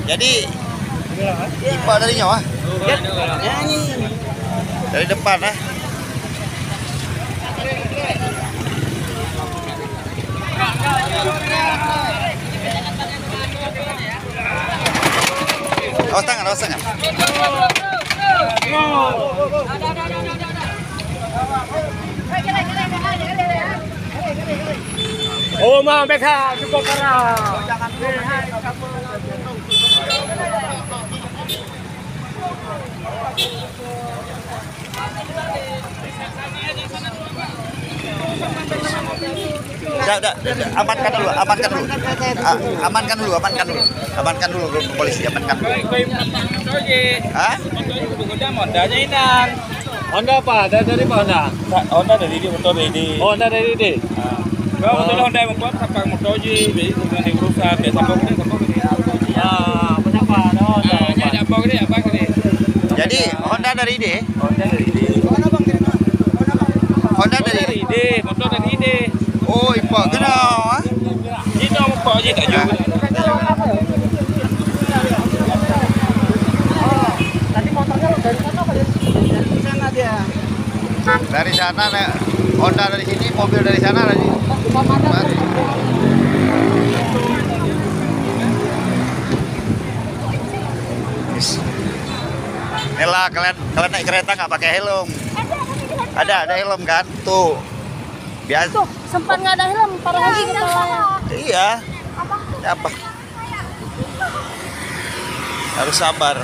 Jadi IPA dari nyawa. Dari depan ya. Awas tangan, awas tangan. Oh, mau mereka cukup parah. Udah, amankan dulu, amankan dulu polisi, amankan dulu. Hah? Honda apa? Dari mana? Honda dari dia, motor dari dia. Honda dari ini. Kalau motor Honda membuat kapal motor je, jadi dengan berusaha biasa apa ni. Jadi Honda dari ide. Honda dari dia. Honda dari ide, motor dari ide. Oh, IPA kena. Ini nama apa je tak juga. Tadi motornya dari sana apa dari sana dia? Dari sana Honda dari sini, mobil dari sana lagi. Inilah kalian naik kereta nggak pakai helm. Ada helm kan? Tuh. Biasa. Tuh, sempat nggak ada helm, parah lagi kepalanya. Iya. Apa? Harus sabar.